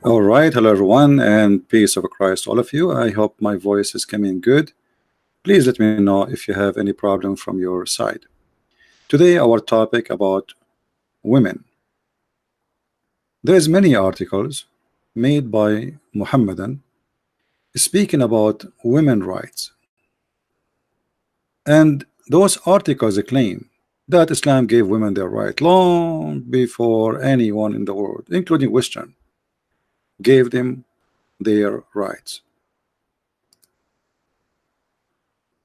All right, hello everyone, and peace of Christ, all of you. I hope my voice is coming good. Please let me know if you have any problem from your side. Today, our topic about women. There's many articles made by Muhammadan speaking about women rights, and those articles claim that Islam gave women their right long before anyone in the world, including Western, gave them their rights.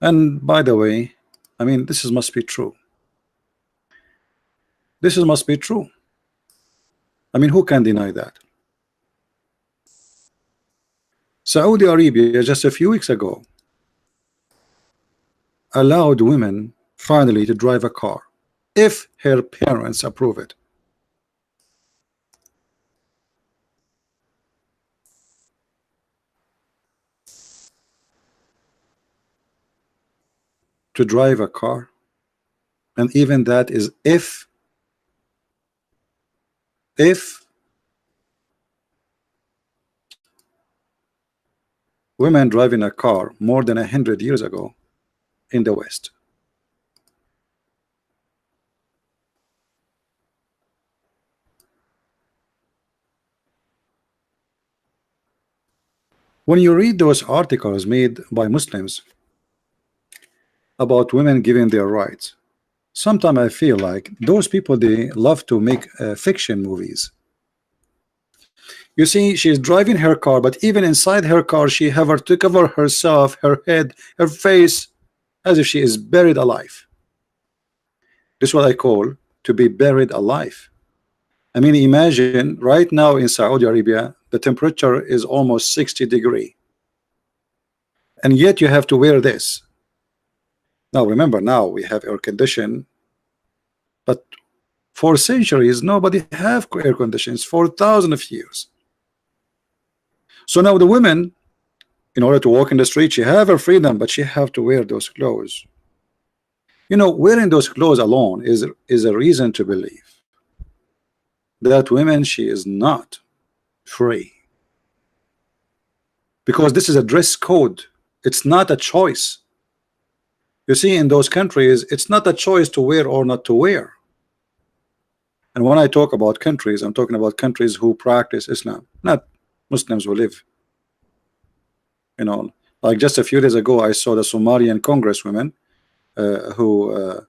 And by the way, I mean, must be true. Must be true. I mean, who can deny that? Saudi Arabia just a few weeks ago allowed women finally to drive a car if her parents approve it. To drive a car, and even that is if women driving a car more than 100 years ago in the West. When you read those articles made by Muslims about women giving their rights, sometimes I feel like those people, they love to make fiction movies. You see, she's driving her car, but even inside her car, she have to cover herself, her head, her face, as if she is buried alive. This is what I call to be buried alive. I mean, imagine right now in Saudi Arabia, the temperature is almost 60 degrees, and yet you have to wear this. Now remember, now we have air condition, but for centuries nobody have air conditions for thousands of years. So now the women, in order to walk in the street, she have her freedom, but she have to wear those clothes. You know, wearing those clothes alone is a reason to believe that women, she is not free, because this is a dress code. It's not a choice. You see, in those countries, it's not a choice to wear or not to wear. And when I talk about countries, I'm talking about countries who practice Islam, not Muslims who live. You know, like just a few days ago, I saw the Somalian congresswoman who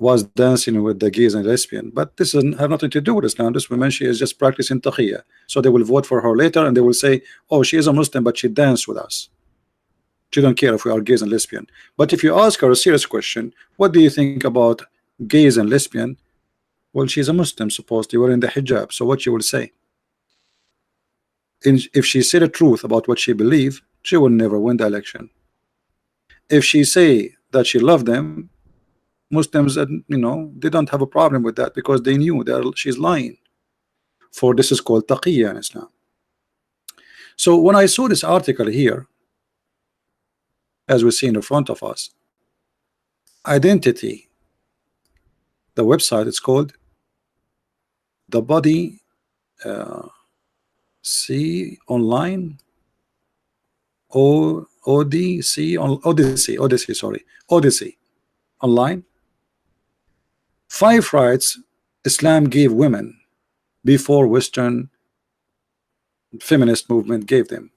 was dancing with the gays and lesbian, but this doesn't have nothing to do with Islam. This woman, she is just practicing taqiyya, so they will vote for her later and they will say, oh, she is a Muslim, but she danced with us. She don't care if we are gays and lesbian. But if you ask her a serious question, what do you think about gays and lesbian? Well, she's a Muslim, supposedly wearing the hijab, so what she will say? If she said the truth about what she believed, she will never win the election. If she say that she loved them, Muslims, you know, they don't have a problem with that, because they knew that she's lying. For this is called taqiyya in Islam. So when I saw this article here, as we see in front of us, identity, the website, it's called the body see online, Odyssey online. 5 rights Islam gave women before Western feminist movement gave them.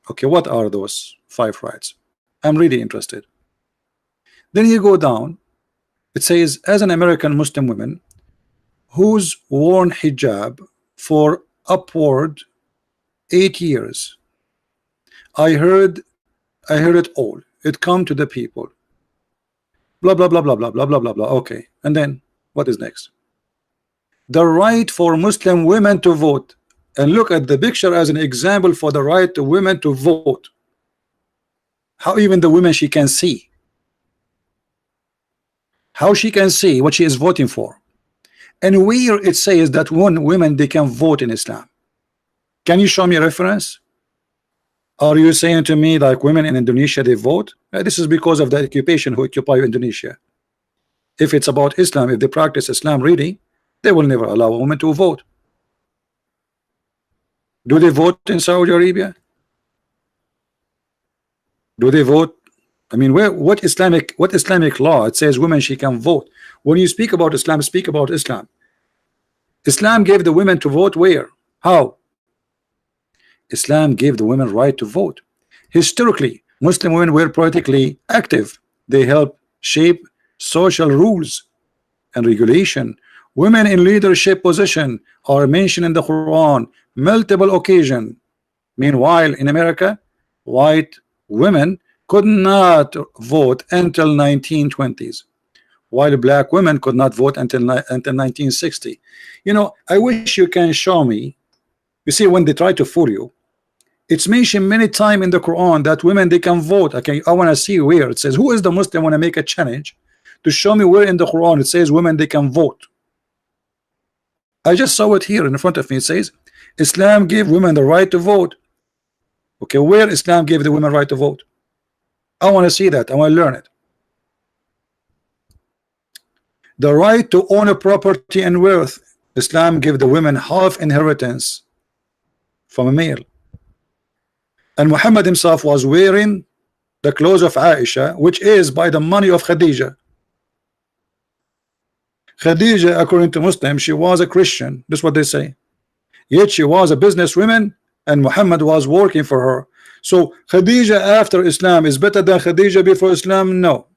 Okay, what are those 5 rights? I'm really interested. Then you go down, it says, as an American Muslim woman who's worn hijab for upward 8 years, I heard it all. It come to the people. Blah blah blah blah blah blah blah blah blah. Okay, and then what is next? The right for Muslim women to vote. And look at the picture as an example for the right to women to vote. How even the women, she can see. How she can see what she is voting for. And where it says that women, they can vote in Islam. Can you show me a reference? Are you saying to me like women in Indonesia, they vote? This is because of the occupation who occupy Indonesia. If it's about Islam, if they practice Islam really, they will never allow a woman to vote. Do they vote in Saudi Arabia? Do they vote? I mean, what Islamic law it says women she can vote? When you speak about Islam, speak about Islam. Islam gave the women to vote where? How? Islam gave the women right to vote. Historically, Muslim women were politically active. They helped shape social rules and regulation. Women in leadership position are mentioned in the Quran multiple occasions. Meanwhile, in America, white women could not vote until 1920s, while black women could not vote until 1960. You know, I wish you can show me. You see, when they try to fool you, it's mentioned many times in the Quran that women they can vote. Okay, I want to see where it says. Who is the Muslim want to make a challenge to show me where in the Quran it says women they can vote? I just saw it here in front of me. It says Islam gave women the right to vote. Okay, where Islam gave the women right to vote? I want to see that. I want to learn it. The right to own a property and wealth. Islam gave the women half inheritance from a male. And Muhammad himself was wearing the clothes of Aisha, which is by the money of Khadija. Khadija, according to Muslims, she was a Christian. That's what they say. Yet she was a businesswoman, and Muhammad was working for her. So Khadija after Islam is better than Khadija before Islam? No.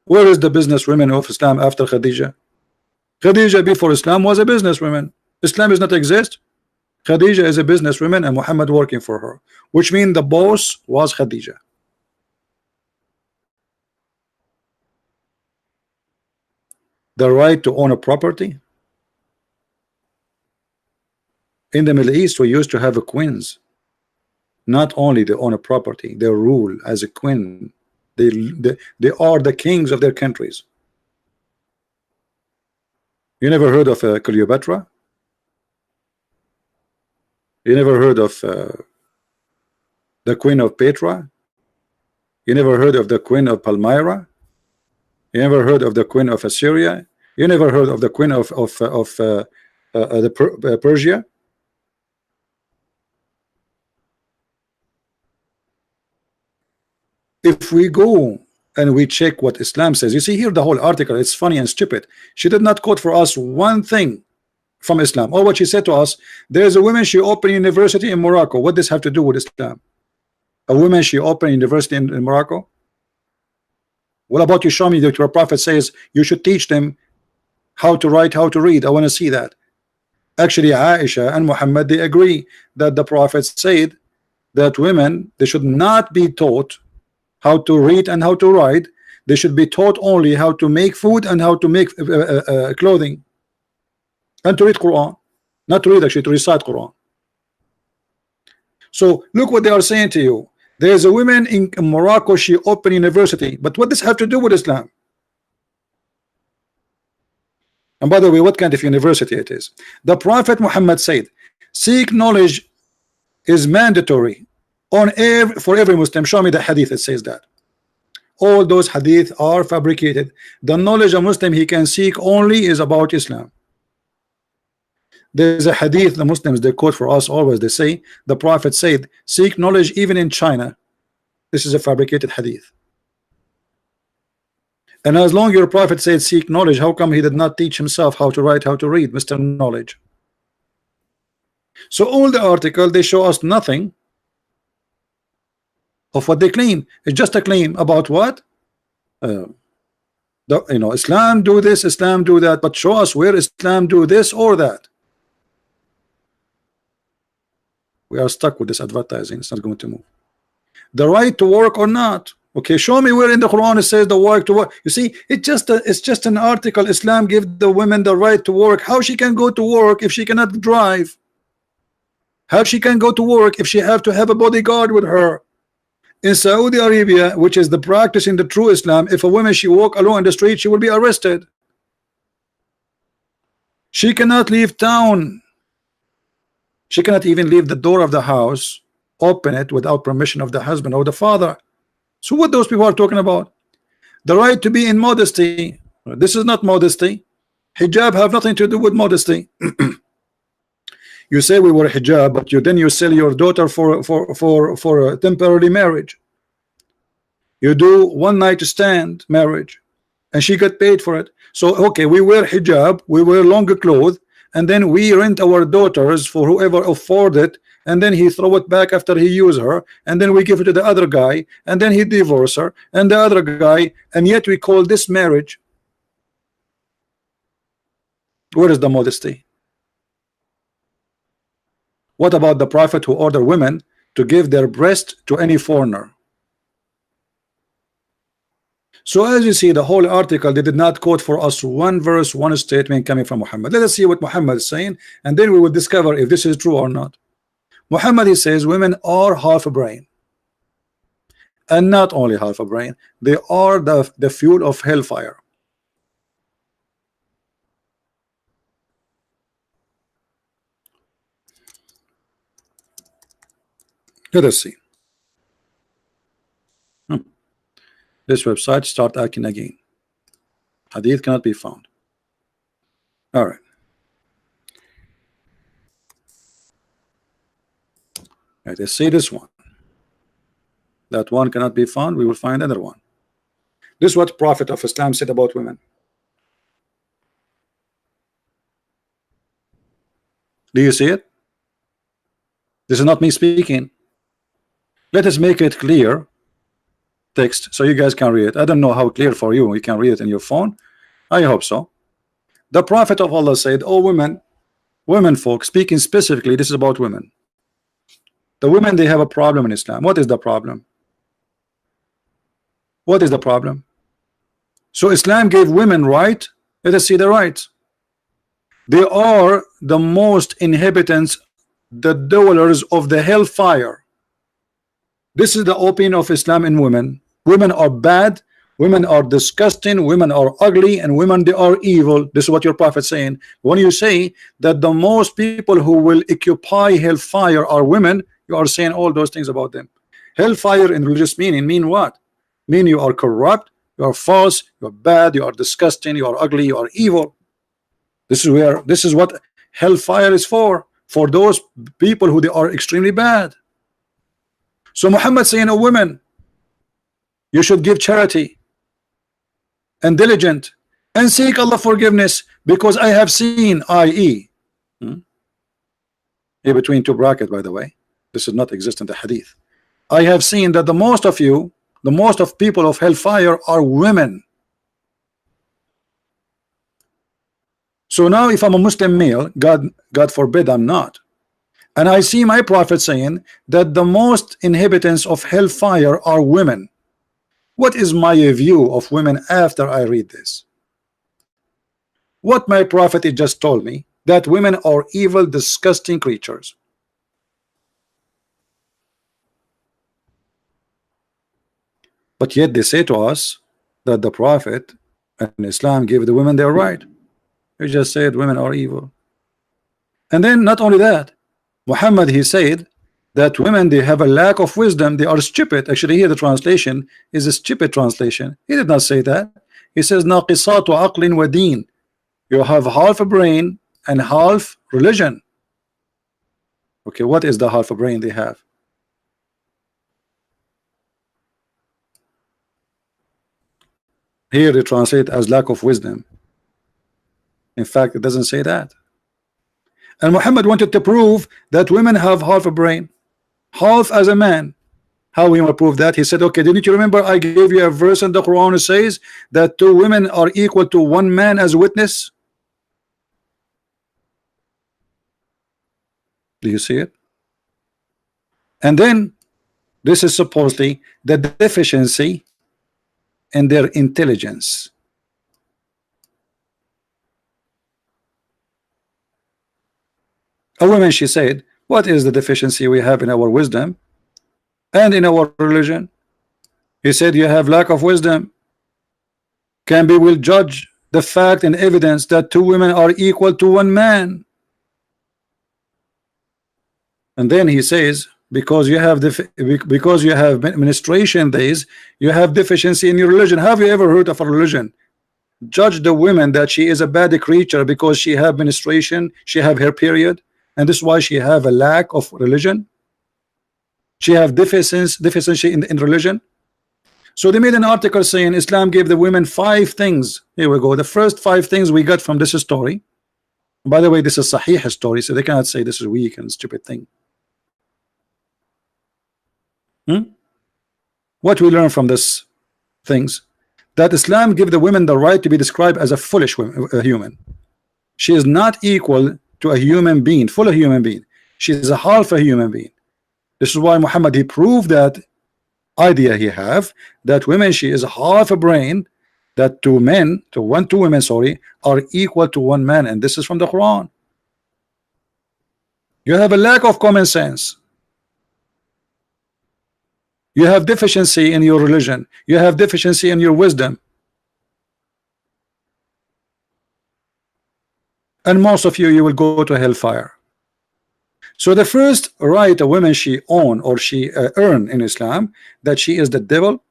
Where is the businesswoman of Islam after Khadija? Khadija before Islam was a businesswoman. Islam does not exist. Khadija is a businesswoman and Muhammad working for her, which means the boss was Khadija. The right to own a property. In the Middle East, we used to have a queens. Not only they own a property, they rule as a queen. They are the kings of their countries. You never heard of Cleopatra? You never heard of the Queen of Petra? You never heard of the Queen of Palmyra? You never heard of the Queen of Assyria? You never heard of the Queen of Persia? If we go and we check what Islam says, you see here the whole article, it's funny and stupid. She did not quote for us one thing from Islam. Or what she said to us, there's a woman she opened university in Morocco. What does this have to do with Islam? A woman she opened university in Morocco? What about you show me that your prophet says you should teach them how to write, how to read? I want to see that. Actually, Aisha and Muhammad, they agree that the prophet said that women, they should not be taught how to read and how to write. They should be taught only how to make food and how to make clothing and to read Quran. Not to read, actually, to recite Quran. So look what they are saying to you. There's a woman in Morocco, she opened university. But what does have to do with Islam? And by the way, what kind of university it is? The Prophet Muhammad said, seek knowledge is mandatory for every Muslim. Show me the hadith that says that. All those hadith are fabricated. The knowledge a Muslim he can seek only is about Islam. There's a hadith the Muslims they quote for us always. They say the Prophet said, seek knowledge even in China. This is a fabricated hadith. And as long as your Prophet said seek knowledge, how come he did not teach himself how to write, how to read, Mr. Knowledge? So all the article they show us nothing of what they claim. It's just a claim about what? Islam do this, Islam do that, but show us where Islam do this or that. We are stuck with this advertising. It's not going to move. The right to work or not. Okay, show me where in the Quran it says the right to work. You see, it's just an article. Islam give the women the right to work. How she can go to work if she cannot drive? How she can go to work if she have to have a bodyguard with her? In Saudi Arabia, which is the practice in the true Islam, if a woman she walk alone in the street, she will be arrested. She cannot leave town. She cannot even leave the door of the house, open it without permission of the husband or the father. So what those people are talking about? The right to be in modesty. This is not modesty. Hijab have nothing to do with modesty. You say we wear hijab, but you sell your daughter for a temporary marriage. You do one night stand marriage, and she got paid for it. So okay, we wear hijab, we wear longer clothes, and then we rent our daughters for whoever afford it, and then he throw it back after he use her, and then we give it to the other guy, and then he divorce her, and the other guy, and yet we call this marriage. Where is the modesty? What about the Prophet who ordered women to give their breast to any foreigner? So as you see, the whole article, they did not quote for us one verse, one statement coming from Muhammad. Let us see what Muhammad is saying, and then we will discover if this is true or not. Muhammad, he says women are half a brain, and not only half a brain, they are the fuel of hellfire. Let us see. This website start acting again. Hadith cannot be found. All right. Let us see this one. That one cannot be found. We will find another one. This is what Prophet of Islam said about women. Do you see it? This is not me speaking. Let us make it clear text so you guys can read it. I don't know how clear for you. You can read it in your phone. I hope so. The Prophet of Allah said, "Oh women folk," speaking specifically, this is about women. The women, they have a problem in Islam. What is the problem? What is the problem? So Islam gave women right. Let us see the rights. They are the most inhabitants, the dwellers of the hellfire. This is the opinion of Islam in women. Women are bad, women are disgusting, women are ugly, and women, they are evil. This is what your Prophet is saying. When you say that the most people who will occupy hellfire are women, you are saying all those things about them. Hellfire in religious meaning mean what? Mean you are corrupt, you are false, you are bad, you are disgusting, you are ugly, you are evil. This is what hellfire is for those people who they are extremely bad. So Muhammad saying, "Oh women, you should give charity and diligent and seek Allah forgiveness, because I have seen, i.e. Here between two brackets, by the way, this does not exist in the hadith. I have seen that the most of you, the most of people of hellfire are women." So now if I'm a Muslim male, God forbid I'm not, and I see my Prophet saying that the most inhabitants of hellfire are women, what is my view of women after I read this? What my Prophet just told me, that women are evil, disgusting creatures. But yet they say to us that the Prophet and Islam gave the women their right. He just said women are evil. And then not only that, Muhammad, he said that women, they have a lack of wisdom, they are stupid. Actually here the translation is a stupid translation. He did not say that. He says naqisatu aqlin wa deen. You have half a brain and half religion. Okay, what is the half a brain they have? Here they translate as lack of wisdom. In fact, it doesn't say that. And Muhammad wanted to prove that women have half a brain, half as a man. How we will prove that? He said, okay, didn't you remember I gave you a verse in the Quran that says that 2 women are equal to 1 man as witness? Do you see it? And then this is supposedly the deficiency in their intelligence. A woman, she said, what is the deficiency we have in our wisdom and in our religion? He said, you have lack of wisdom. Will judge the fact and evidence that 2 women are equal to 1 man. And then he says, because you have menstruation days, you have deficiency in your religion. Have you ever heard of a religion judge the woman that she is a bad creature because she have menstruation, she have her period? and this is why she have a lack of religion. She have deficiency in religion. So they made an article saying Islam gave the women 5 things. Here we go. The first 5 things we got from this story. By the way, this is Sahih story, so they cannot say this is weak and stupid thing. What we learn from this things? That Islam give the women the right to be described as a foolish human. She is not equal to a human being, full human being. She is a half a human being. This is why Muhammad, he proved that idea he have, that women, she is half a brain, that two women, sorry, are equal to one man, and this is from the Quran. You have a lack of common sense. You have deficiency in your religion. You have deficiency in your wisdom. And most of you will go to hellfire. So the first right a woman she own or she earn in Islam, that she is the devil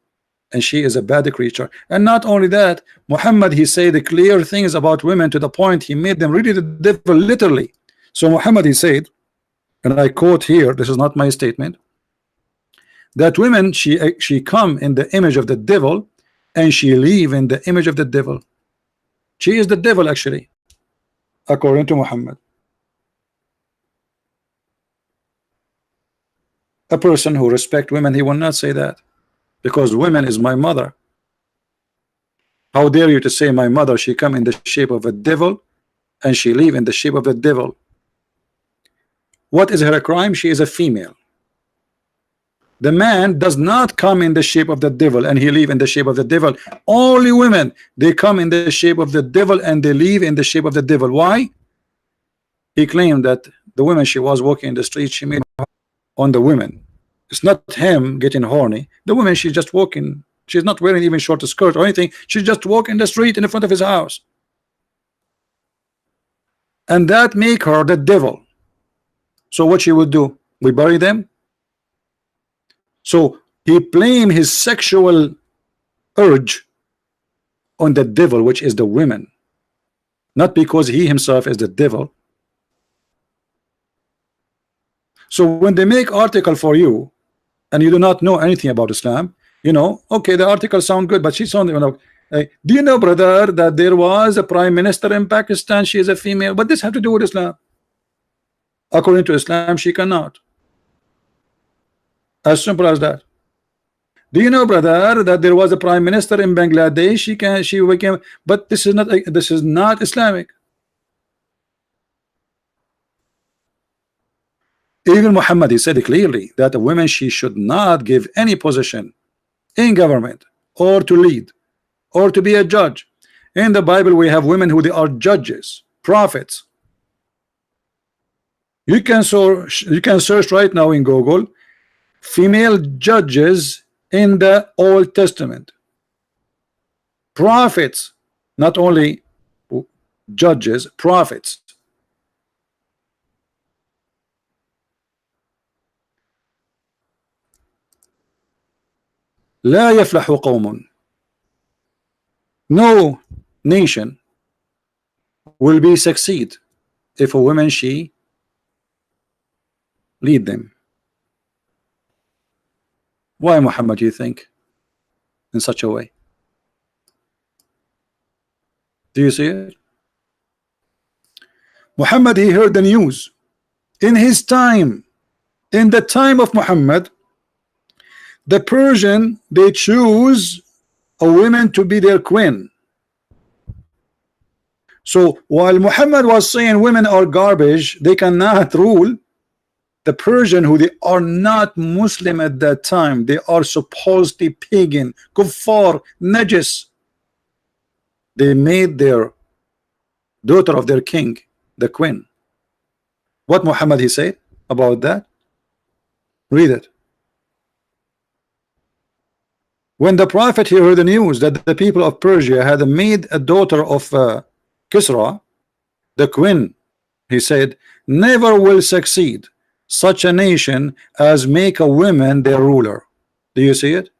and she is a bad creature. And not only that, Muhammad, he said the clear things about women to the point he made them really the devil literally. So Muhammad, he said, and I quote here, this is not my statement, that women she come in the image of the devil and she live in the image of the devil. She is the devil actually, according to Muhammad. A person who respect women, he will not say that, because women is my mother. How dare you to say my mother, she come in the shape of a devil and she live in the shape of a devil? What is her crime? She is a female. The man does not come in the shape of the devil and he live in the shape of the devil. Only women, they come in the shape of the devil and they live in the shape of the devil. Why? He claimed that the woman she was walking in the street, she made on the women. It's not him getting horny. The woman, she's just walking. She's not wearing even short skirt or anything. She's just walking the street in the front of his house. And that make her the devil. So what she would do? We bury them? So he blamed his sexual urge on the devil, which is the women. Not because he himself is the devil. So when they make article for you and you do not know anything about Islam, you know, okay, the article sound good, but she sound, you know, do you know, brother, that there was a prime minister in Pakistan, she is a female, but this have to do with Islam? According to Islam, she cannot. As simple as that. Do you know, brother, that there was a prime minister in Bangladesh, she became, but this is not Islamic. Even Muhammad, he said clearly that a woman, she should not give any position in government or to lead or to be a judge. In the Bible, we have women who they are judges, prophets. You can search right now in Google female judges in the Old Testament. Prophets, not only judges, prophets. لا يفلح قوم. No nation will be succeed if a woman she lead them. Why, Muhammad, you think in such a way? Do you see it? Muhammad, he heard the news in his time. In the time of Muhammad, the Persian, they choose a woman to be their queen. So while Muhammad was saying women are garbage, they cannot rule, the Persian, who they are not Muslim at that time, they are supposedly pagan, kuffar, najis, they made their daughter of their king the queen. What Muhammad he said about that? Read it. When the prophet he heard the news that the people of Persia had made a daughter of Kisra the queen, he said, never will succeed such a nation as make a woman their ruler. Do you see it?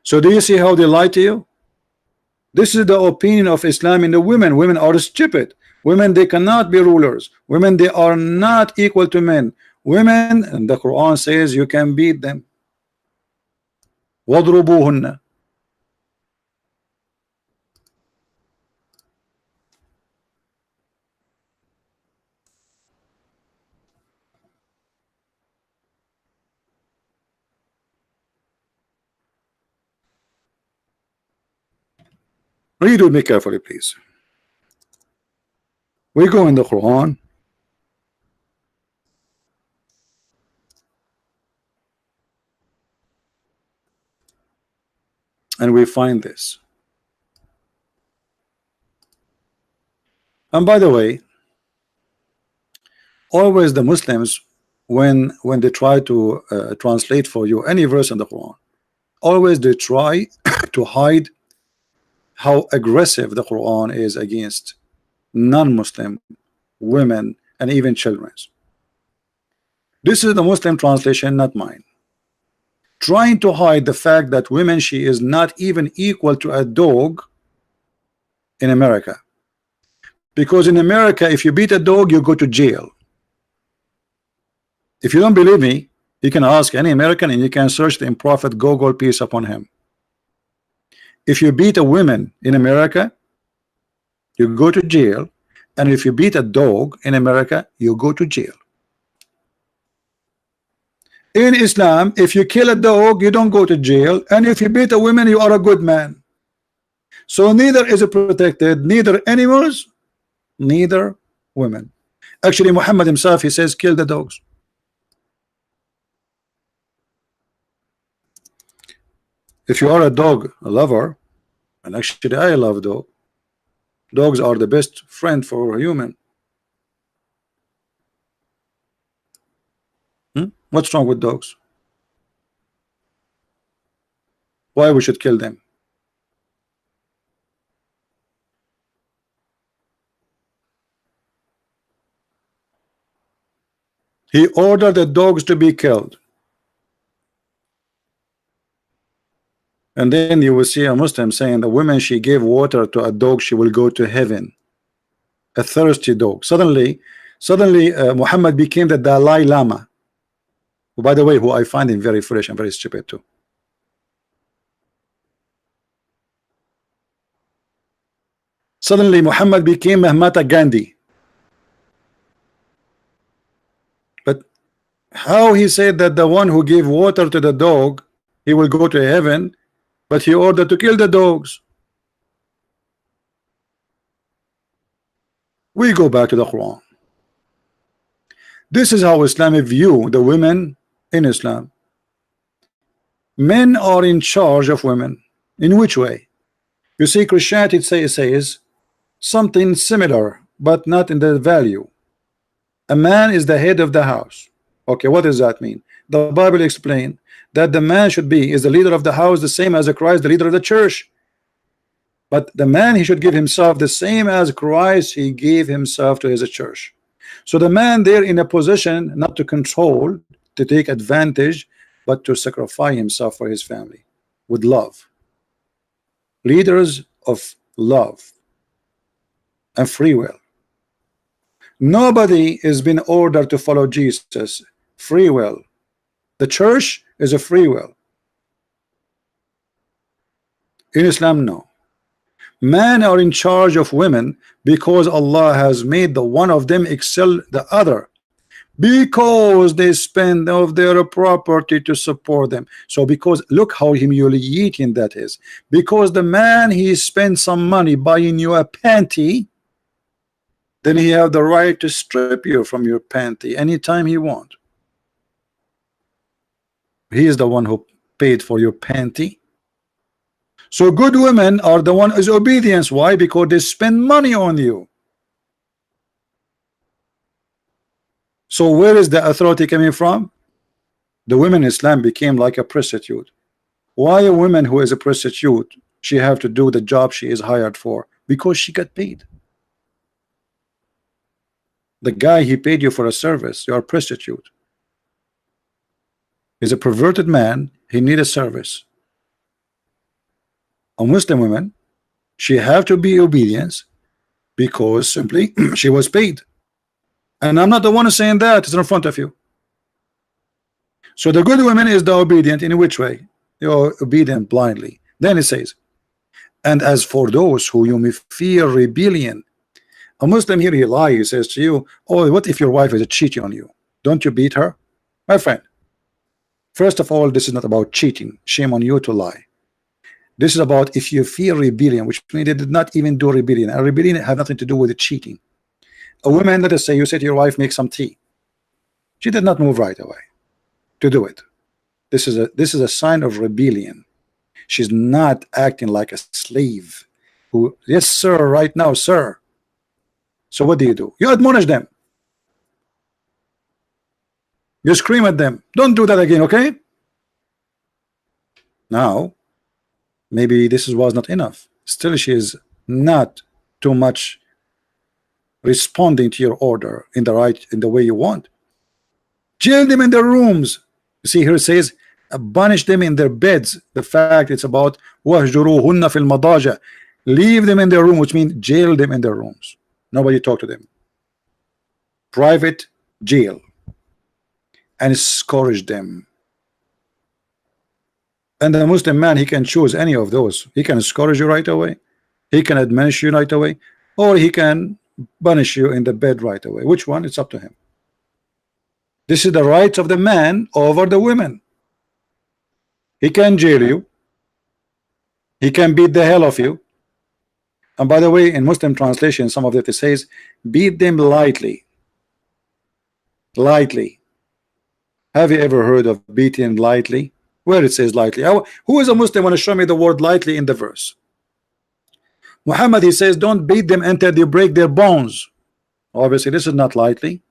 So do you see how they lie to you? This is the opinion of Islam in the women. Women are stupid. Women, they cannot be rulers. Women, they are not equal to men. Women, and the Quran says you can beat them. وَاضْرُبُوهُنَّ. Read with me carefully, please. We go in the Quran. And we find this. And by the way, always the Muslims, when they try to translate for you any verse in the Quran, always they try to hide how aggressive the Quran is against non-Muslim women and even children. This is the Muslim translation, not mine, trying to hide the fact that women, she is not even equal to a dog in America, because in America if you beat a dog you go to jail. If you don't believe me, you can ask any American and you can search the Prophet Google, peace upon him. If you beat a woman in America, you go to jail, and if you beat a dog in America, you go to jail. In Islam, if you kill a dog, you don't go to jail, and if you beat a woman, you are a good man. So neither is it protected, neither animals, neither women. Actually, Muhammad himself, he says, kill the dogs. If you are a dog lover, and actually I love dogs are the best friend for a human. What's wrong with dogs? Why we should kill them? He ordered the dogs to be killed. And then you will see a Muslim saying the woman, she gave water to a dog, she will go to heaven. A thirsty dog. Suddenly Muhammad became the Dalai Lama, who, by the way, who I find him very foolish and very stupid too. Suddenly Muhammad became Mahatma Gandhi. But how he said that the one who gave water to the dog, he will go to heaven, but he ordered to kill the dogs? We go back to the Quran. This is how Islamic view the women in Islam. Men are in charge of women. In which way? You see, Christianity says something similar, but not in the value. A man is the head of the house. Okay, what does that mean? The Bible explains that the man should be is the leader of the house, the same as Christ, the leader of the church. But the man, he should give himself the same as Christ, he gave himself to his church. So the man there in a position not to control, to take advantage, but to sacrifice himself for his family with love. Leaders of love and free will. Nobody is being ordered to follow Jesus. Free will. The church is a free will. In Islam, no. Men are in charge of women because Allah has made the one of them excel the other, because they spend of their property to support them. So because look how humiliating that is. Because the man, he spends some money buying you a panty, then he have the right to strip you from your panty anytime he want. He is the one who paid for your panty. So good women are the one is obedience. Why? Because they spend money on you. So where is the authority coming from? The women in Islam became like a prostitute. Why a woman who is a prostitute, she have to do the job she is hired for? Because she got paid. The guy, he paid you for a service. You are a prostitute. He's a perverted man. He need a service. A Muslim woman, She have to be obedience because simply she was paid. And I'm not the one saying that, it's in front of you. So the good woman is the obedient in which way? You're obedient blindly. Then it says, and as for those who you may fear rebellion, a Muslim here, he lies, he says to you, oh, what if your wife is cheating on you? Don't you beat her? My friend, first of all, this is not about cheating. Shame on you to lie. This is about if you fear rebellion, which means they did not even do rebellion. A rebellion have nothing to do with the cheating. A woman, let us say, you say to your wife, make some tea. She did not move right away to do it. This is a sign of rebellion. She's not acting like a slave who, yes sir, right now sir. So what do? You admonish them. You scream at them. Don't do that again, okay? Now maybe this was not enough. Still she is not too much responding to your order in the way you want. Jail them in their rooms. You see here it says banish them in their beds. The fact it's about wahjuruhunna fil madaja. Leave them in their room, which means jail them in their rooms. Nobody talk to them. Private jail. And scourge them. And the Muslim man, he can choose any of those. He can scourge you right away. He can admonish you right away. Or he can punish you in the bed right away. Which one? It's up to him. This is the rights of the man over the women. He can jail you. He can beat the hell of you. And by the way, in Muslim translation, some of it says, beat them lightly. Lightly. Have you ever heard of beating lightly? Where it says lightly? Who is a Muslim want to show me the word lightly in the verse? Muhammad, he says, don't beat them until they break their bones. Obviously, this is not lightly.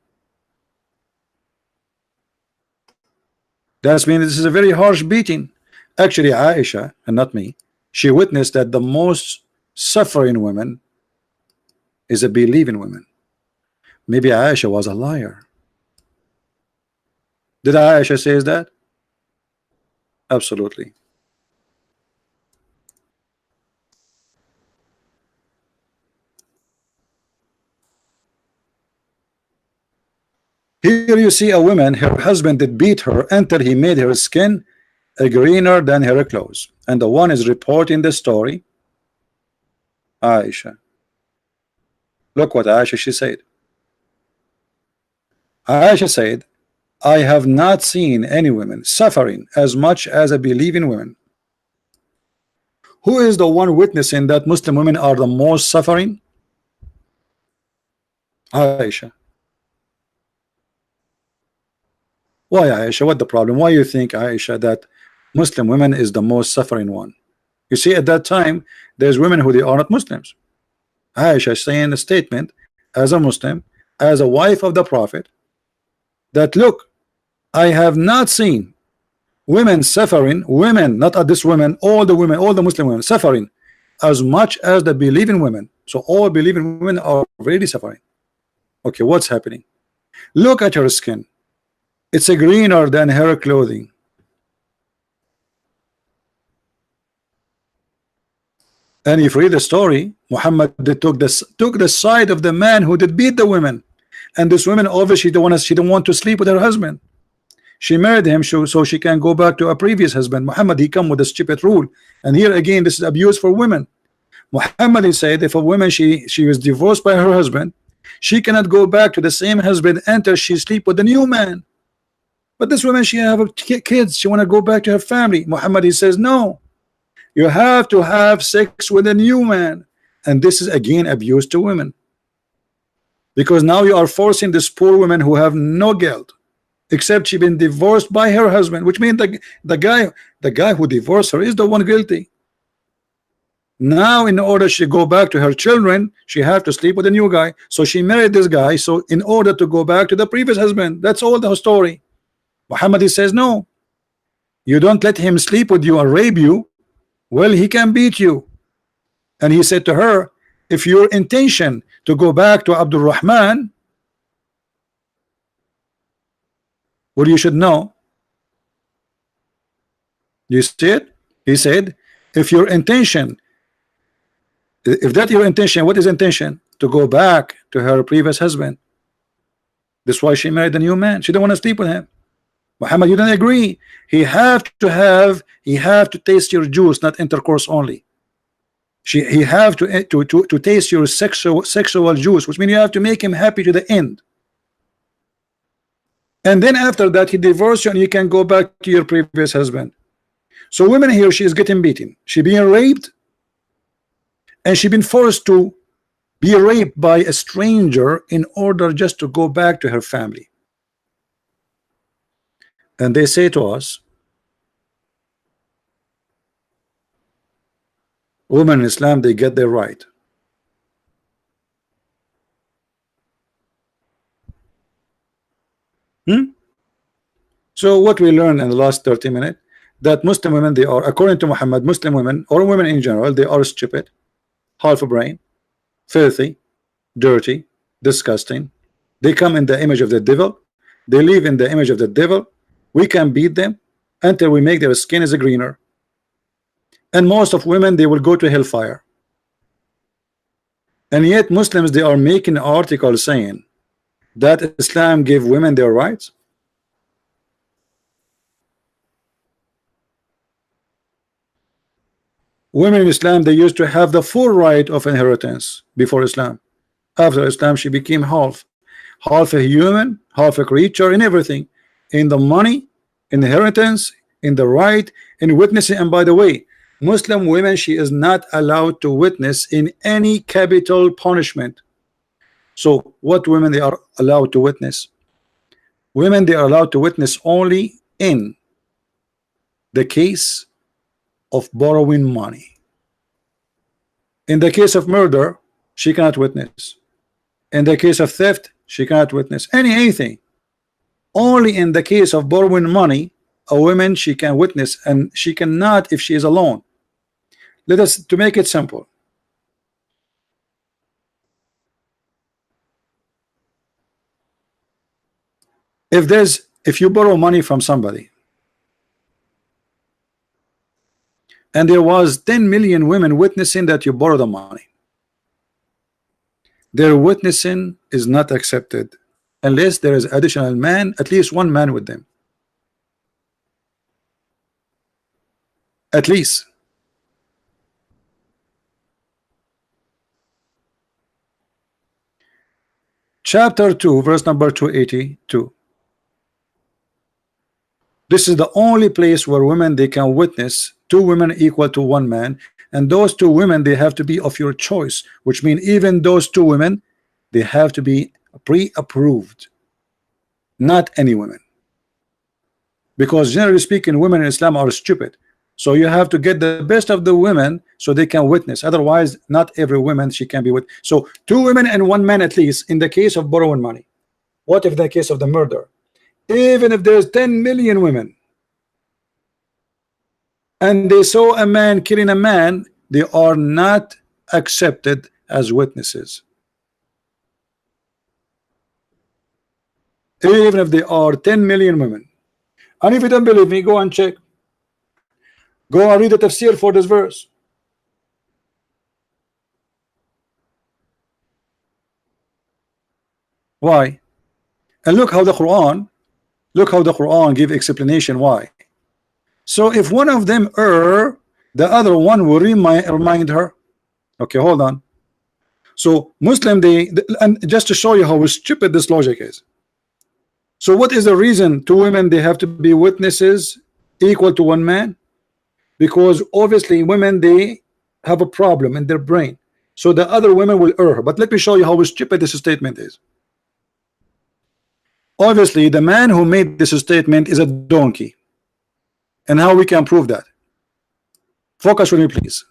That means this is a very harsh beating. Actually, Aisha, and not me, she witnessed that the most suffering women is a believing women. Maybe Aisha was a liar. Did Aisha says that? Absolutely. Here you see a woman, her husband did beat her until he made her skin greener than her clothes. And the one is reporting the story, Aisha. Look what Aisha she said. Aisha said, I have not seen any women suffering as much as a believing women. Who is the one witnessing that Muslim women are the most suffering? Aisha. Why Aisha? What the problem? Why you think, Aisha, that Muslim women is the most suffering one? You see, at that time, there's women who they are not Muslims. Aisha is saying a statement as a Muslim, as a wife of the Prophet, that look, I have not seen women suffering, women, not this women, all the women, all the Muslim women suffering as much as the believing women. So all believing women are really suffering. Okay, what's happening? Look at her skin. It's a greener than her clothing. And if you read the story, Muhammad took the side of the man who did beat the women. And this woman obviously she don't want to sleep with her husband. She married him so she can go back to a previous husband. Muhammad, he come with a stupid rule. And here again, this is abuse for women. Muhammad, he said, if a woman she was divorced by her husband, she cannot go back to the same husband until she sleep with the new man. But this woman, she have kids, she want to go back to her family. Muhammad, he says, no, you have to have sex with a new man. And this is again abuse to women, because now you are forcing this poor woman who have no guilt, except she been divorced by her husband, which means the guy who divorced her is the one guilty. Now in order she go back to her children, she have to sleep with a new guy. So she married this guy, so in order to go back to the previous husband. That's all the story. Muhammad, he says, no, you don't let him sleep with you and rape you. Well, he can beat you. And he said to her, if your intention to go back to Abdul Rahman, well, you should know. You see it? He said, if your intention If that's your intention, what is intention? To go back to her previous husband. That's why she married a new man. She didn't want to sleep with him. Muhammad, you didn't agree. He have to taste your juice, not intercourse only. He have to taste your sexual juice, which means you have to make him happy to the end. And then after that, he divorced you and you can go back to your previous husband. So women here, she is getting beaten. She being raped, and she been forced to be raped by a stranger in order just to go back to her family. And they say to us, women in Islam, they get their right. So what we learned in the last 30 minutes, that Muslim women, they are, according to Muhammad, Muslim women or women in general, they are stupid, half a brain, filthy, dirty, disgusting. They come in the image of the devil. They live in the image of the devil. We can beat them until we make their skin is greener. And most of women, they will go to hellfire. And yet Muslims, they are making articles saying that Islam gave women their rights. Women in Islam, they used to have the full right of inheritance before Islam. After Islam, she became half a human, half a creature, in everything, in the money, inheritance, in the right, in witnessing. And by the way, Muslim women, she is not allowed to witness in any capital punishment. So what women they are allowed to witness? Women, they are allowed to witness only in the case of borrowing money. In the case of murder, she cannot witness. In the case of theft, she cannot witness anything. Only in the case of borrowing money, a woman, she can witness, and she cannot if she is alone. Let us, to make it simple, if you borrow money from somebody and there was 10 million women witnessing that you borrow the money, their witnessing is not accepted unless there is additional man, at least one man with them, at least. Chapter 2, verse number 282. This is the only place where women, they can witness two women equal to one man, and those two women, they have to be of your choice, which means even those two women, they have to be pre-approved, not any women, because generally speaking, women in Islam are stupid. So you have to get the best of the women so they can witness. Otherwise, not every woman she can be with. So two women and one man at least in the case of borrowing money. What if in the case of the murder? Even if there's 10 million women and they saw a man killing a man, they are not accepted as witnesses. Even if they are 10 million women. And if you don't believe me, go and check. Go and read the tafsir for this verse. Why? And look how the Quran give explanation why. So if one of them err, the other one will remind her. Okay, hold on. So Muslim, and just to show you how stupid this logic is. So what is the reason two women, they have to be witnesses equal to one man? Because obviously women, they have a problem in their brain, so the other women will err. But let me show you how stupid this statement is. Obviously the man who made this statement is a donkey, and how we can prove that? Focus with me, please.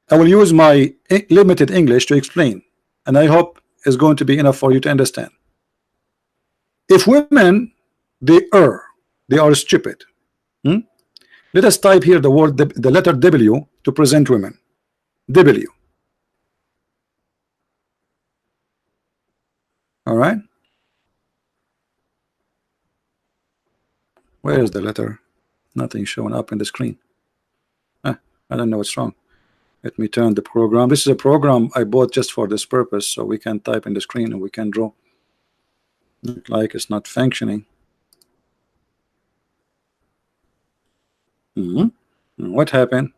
I will use my limited English to explain, and I hope it's going to be enough for you to understand. If women, they err, they are stupid. Let us type here the word, the letter W, to present women. W. All right. Where is the letter? Nothing showing up in the screen. I don't know what's wrong. Let me turn the program. This is a program I bought just for this purpose, so we can type in the screen and we can draw. Look like it's not functioning. What happened?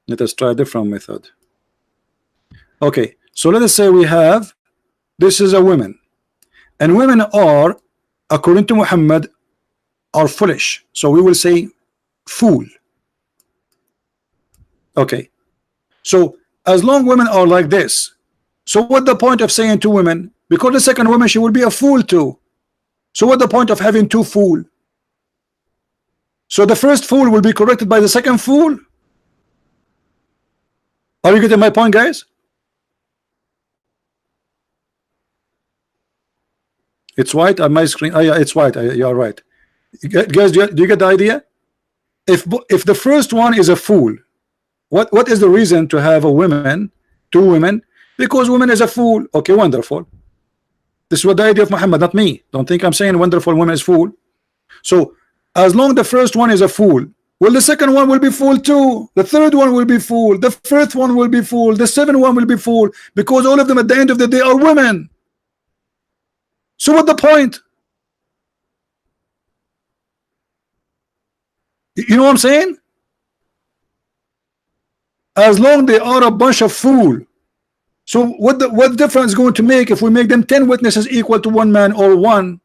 Let us try a different method. Okay, so let us say we have, this is a woman, and women are, according to Muhammad, are foolish. So we will say fool. Okay, so as long women are like this, so what the point of saying two women? Because the second woman, she will be a fool too. So what the point of having two fool? So the first fool will be corrected by the second fool. Are you getting my point, guys? It's white on my screen. Oh yeah, it's white. You are right. Guys, do you get the idea? If the first one is a fool, what is the reason to have a woman, two women? Because woman is a fool. Okay, wonderful. This is what the idea of Muhammad, not me. Don't think I'm saying wonderful woman is fool. So as long the first one is a fool, well, the second one will be fool too. The third one will be fool. The fifth one will be fool. The seventh one will be fool, because all of them at the end of the day are women. So what the point? You know what I'm saying? As long they are a bunch of fool. So what difference is going to make if we make them 10 witnesses equal to one man or one?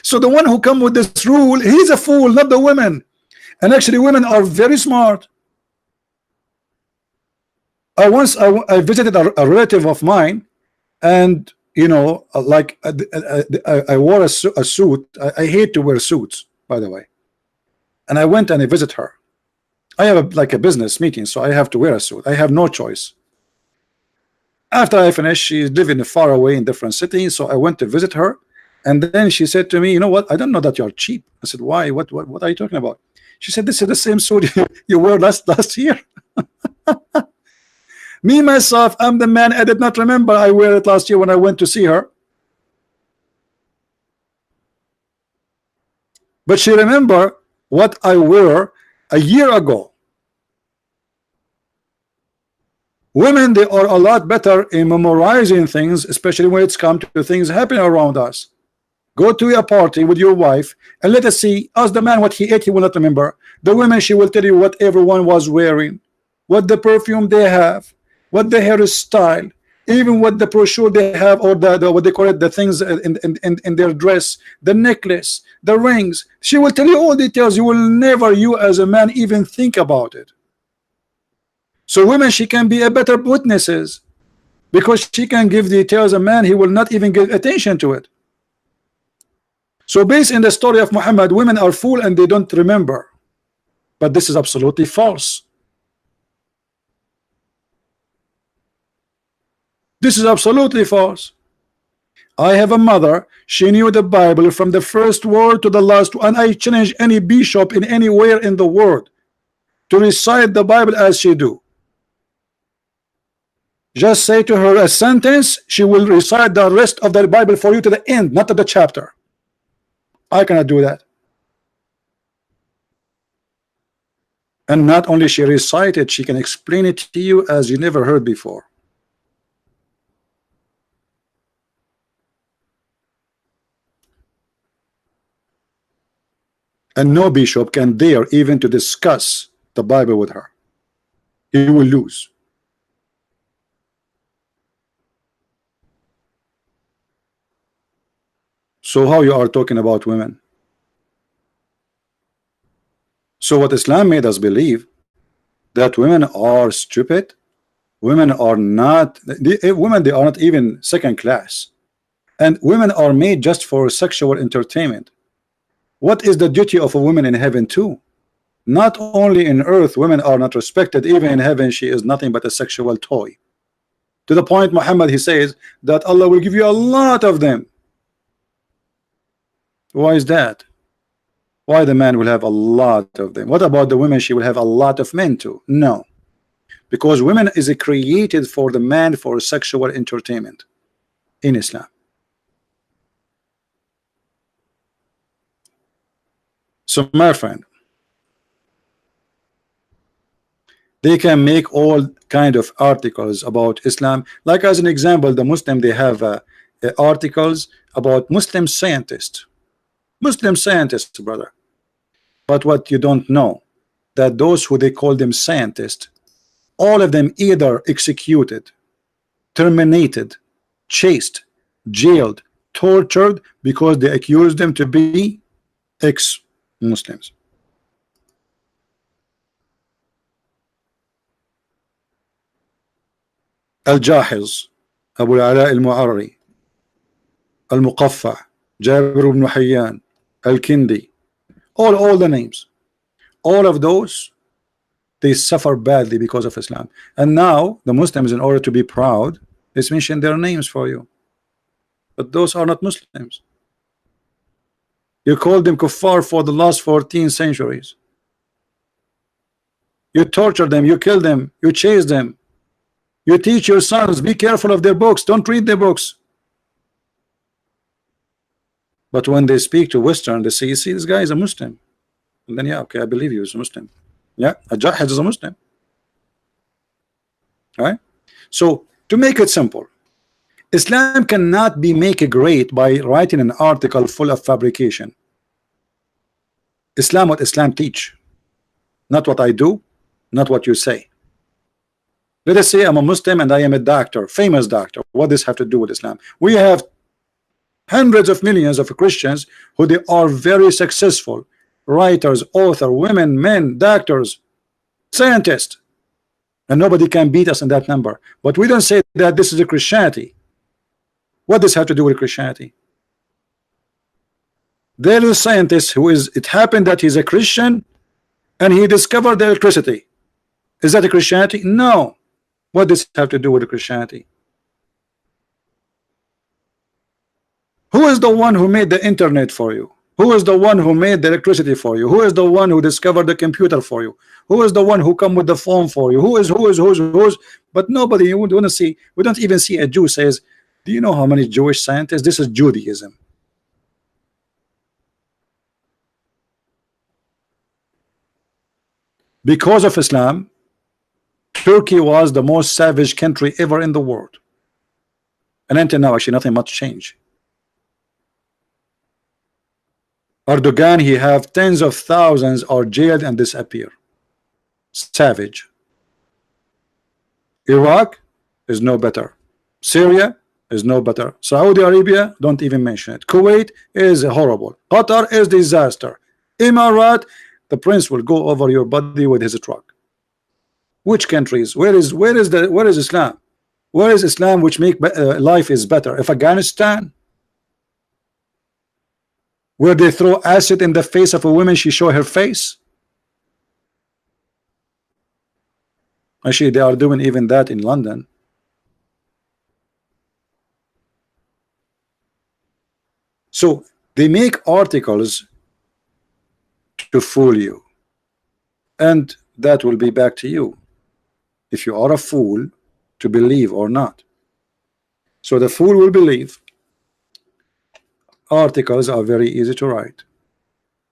So the one who come with this rule, he's a fool, not the women. And actually women are very smart. I visited a relative of mine, and you know, like I wore a suit. I hate to wear suits, by the way. And I went and I visit her. I have like a business meeting, so I have to wear a suit. I have no choice. After I finished, she's living far away in different cities, so I went to visit her. And then she said to me, you know what, I don't know that you're cheap. I said, why? What are you talking about? She said, this is the same suit you wore last year. Me myself, I'm the man. I did not remember I wear it last year when I went to see her. But she remember what I wore a year ago. Women, they are a lot better in memorizing things, especially when it's come to things happening around us. Go to a party with your wife and let us see. Ask the man what he ate, he will not remember. The women, she will tell you what everyone was wearing, what the perfume they have, what the hairstyle, even what the brochure they have, or the what they call it, the things in their dress, the necklace, the rings. She will tell you all details. You will never, you as a man, even think about it. So women, she can be a better witnesses, because she can give details. A man, he will not even give attention to it. So based in the story of Muhammad, women are fool and they don't remember. But this is absolutely false. This is absolutely false. I have a mother, she knew the Bible from the first word to the last, and I challenge any bishop in anywhere in the world to recite the Bible as she do. Just say to her a sentence, she will recite the rest of the Bible for you to the end, not to the chapter. I cannot do that. And not only she recite it, she can explain it to you as you never heard before. And no bishop can dare even to discuss the Bible with her. He will lose. So how you are talking about women? So what Islam made us believe, that women are stupid, women are not, women, they are not even second class, and women are made just for sexual entertainment. What is the duty of a woman in heaven too? Not only in earth women are not respected, even in heaven she is nothing but a sexual toy. To the point Muhammad, he says that Allah will give you a lot of them. Why is that? Why the man will have a lot of them? What about the women? She will have a lot of men too. No, because women is created for the man for sexual entertainment in Islam. So my friend, they can make all kind of articles about Islam. Like as an example, the Muslim, they have articles about Muslim scientists. Muslim scientists, brother. But what you don't know, that those who they call them scientists, all of them either executed, terminated, chased, jailed, tortured because they accused them to be ex-Muslims. الجاحظ أبو العلاء المعري المقفع جابر بن حيان الكندي, all the names, all of those, they suffer badly because of Islam. And now the Muslims, in order to be proud, is mention their names for you, but those are not Muslims. You called them kuffar for the last 14 centuries. You torture them, you kill them, you chase them. You teach your sons, be careful of their books, don't read their books. But when they speak to Western, they say, you see, this guy is a Muslim. And then, yeah, okay, I believe you, he's a Muslim. Yeah, a Jahid is a Muslim. All right? So, to make it simple, Islam cannot be made great by writing an article full of fabrication. Islam, what Islam teach, not what I do, not what you say. Let us say I'm a Muslim and I am a doctor, famous doctor. What does this have to do with Islam? We have hundreds of millions of Christians who they are very successful writers, author, women, men, doctors, scientists, and nobody can beat us in that number. But we don't say that this is a Christianity. What does this have to do with Christianity? There is a scientist who is, it happened that he's a Christian and he discovered the electricity. Is that a Christianity? No. What does it have to do with Christianity? Who is the one who made the internet for you? Who is the one who made the electricity for you? Who is the one who discovered the computer for you? Who is the one who come with the phone for you? Who's? But nobody, you want to see, we don't even see a Jew says, do you know how many Jewish scientists? This is Judaism. Because of Islam, Turkey was the most savage country ever in the world. And until now, actually, nothing much changed. Erdogan, he have tens of thousands are jailed and disappear. Savage. Iraq is no better. Syria is no better. Saudi Arabia, don't even mention it. Kuwait is horrible. Qatar is disaster. Emirat, the prince will go over your body with his truck. Which countries? Where is Islam? Where is Islam which make life is better? If Afghanistan, where they throw acid in the face of a woman, she show her face. Actually, they are doing even that in London. So they make articles to fool you, and that will be back to you if you are a fool to believe or not. So the fool will believe. Articles are very easy to write.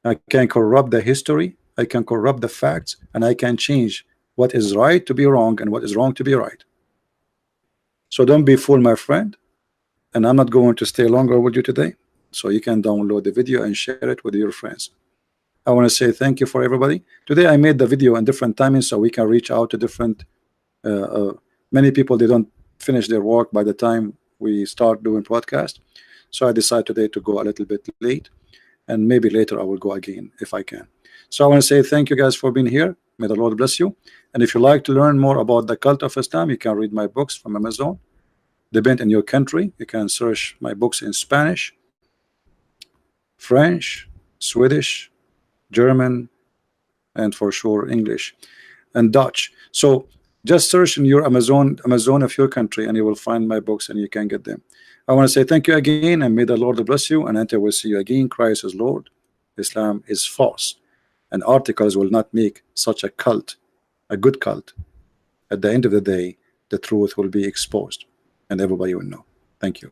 I can corrupt the history, I can corrupt the facts, and I can change what is right to be wrong and what is wrong to be right. So don't be fooled, my friend. And I'm not going to stay longer with you today, so you can download the video and share it with your friends. I want to say thank you for everybody. Today I made the video in different timings so we can reach out to different many people. They don't finish their work by the time we start doing podcast. So I decided today to go a little bit late, and maybe later I will go again if I can. So I want to say thank you guys for being here. May the Lord bless you. And if you like to learn more about the cult of Islam, you can read my books from Amazon. Depend on your country, you can search my books in Spanish, French, Swedish, German, and for sure English and Dutch. So just search in your Amazon of your country and you will find my books and you can get them. I want to say thank you again, and may the Lord bless you, and until we see you again, Christ is Lord, Islam is false, and articles will not make such a cult a good cult. At the end of the day, the truth will be exposed and everybody will know. Thank you.